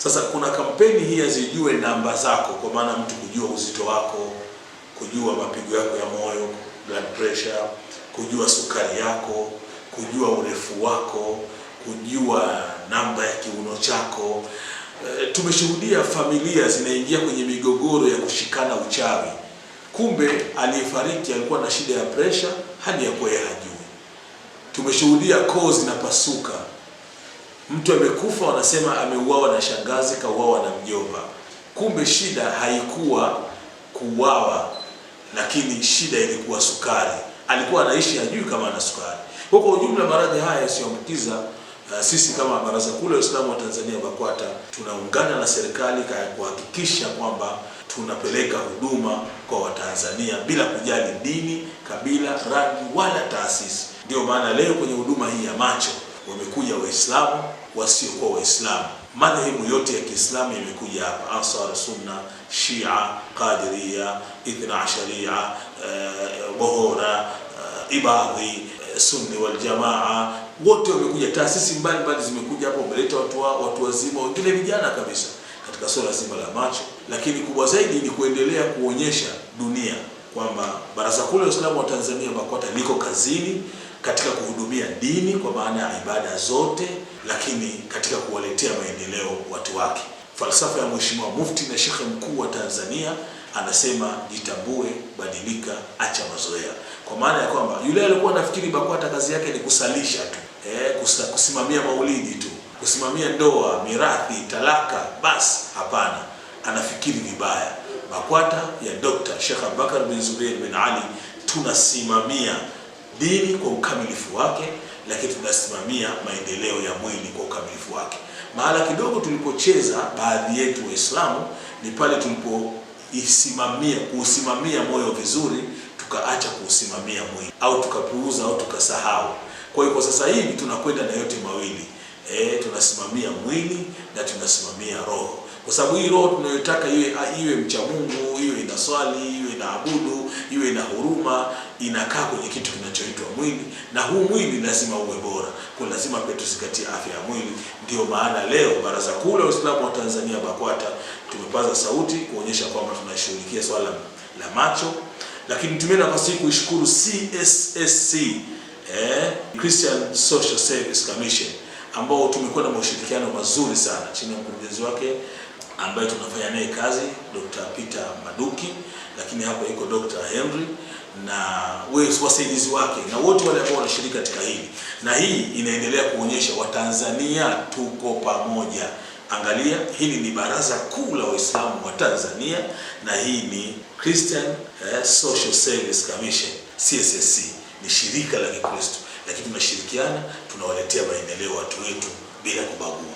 Sasa kuna kampeni hii ya Zijue Namba Zako, kwa maana mtu kujua uzito wako, kujua mapigo yako ya moyo, blood pressure, kujua sukari yako, kujua urefu wako, kujua namba ya kiuno chako. Tumeshuhudia familia zinaingia kwenye migogoro ya kushikana uchawi. Kumbe aliyefariki alikuwa na shida ya pressure, hadi ya kuwa hajui. Tumeshuhudia koo zinapasuka. Mtu amekufa, wanasema ameuawa na shangazi, kauawa na mjomba. Kumbe shida haikuwa kuuawa, lakini shida ilikuwa sukari. Alikuwa anaishi hajui kama ana sukari. Kwa ujumla, maradhi haya yasiyoambukiza, sisi kama Baraza Kuu la Waislamu wa Tanzania BAKWATA tunaungana na serikali kuhakikisha kwamba tunapeleka huduma kwa Watanzania bila kujali dini, kabila, rangi wala taasisi. Ndio maana leo kwenye huduma hii ya macho wamekuja Waislamu, wasiokuwa Waislamu. Madhehebu yote ya Kiislamu imekuja hapa: Ansar, Sunna, Shia, Qadiria, Ithna Asharia, Bohora, Ibadhi, Sunni wal Jamaa, wote wamekuja. Taasisi mbalimbali zimekuja hapa, wameleta watu wazima, wengine vijana kabisa, katika swala zima la macho. Lakini kubwa zaidi ni kuendelea kuonyesha dunia kwamba Baraza Kuu la Waislamu wa Tanzania BAKWATA liko kazini katika kuhudumia dini kwa maana ya ibada zote, lakini katika kuwaletea maendeleo watu wake. Falsafa ya Mheshimiwa Mufti na Sheikh Mkuu wa Tanzania anasema, jitambue, badilika, acha mazoea. Kwa maana ya kwamba yule alikuwa anafikiri BAKWATA kazi yake ni kusalisha tu, kusimamia maulidi tu, kusimamia ndoa, mirathi, talaka, basi. Hapana, anafikiri vibaya. BAKWATA ya Dr. Sheikh Abubakar bin Zubair bin Ali tunasimamia dini kwa ukamilifu wake, lakini tunasimamia maendeleo ya mwili kwa ukamilifu wake. Mahala kidogo tulipocheza baadhi yetu Waislamu ni pale kuusimamia moyo vizuri, tukaacha kuusimamia mwili, au tukapuuza au tukasahau. Kwa hiyo kwa sasa hivi tunakwenda na yote mawili, tunasimamia mwili na tunasimamia roho, kwa sababu hii roho tunayotaka iwe mcha Mungu, iwe inaswali, iwe inaabudu, iwe ina huruma, inakaa kwenye kitu kinachoitwa mwili, na huu mwili lazima uwe bora. Kwa lazima pia tuzingatie afya ya mwili. Ndio maana leo Baraza Kuu la Waislamu wa Tanzania BAKWATA tumepaza sauti kuonyesha kwamba tunashughulikia swala la macho, lakini nitumie nafasi hii kuishukuru CSSC, Christian Social Service Commission, ambao tumekuwa na ushirikiano mazuri sana chini ya mkurugenzi wake ambaye tunafanya naye kazi, Dr. Peter Maduki, lakini hapa yuko Dr. Henry na wasaidizi wake na wote wale ambao wanashiriki katika hili. Na hii inaendelea kuonyesha Watanzania tuko pamoja. Angalia, hili ni Baraza Kuu la Waislamu wa Tanzania na hii ni Christian Social Service Commission, CSSC. Ni shirika la Kikristo, lakini tunashirikiana, tunawaletea maendeleo watu wetu bila kubagua.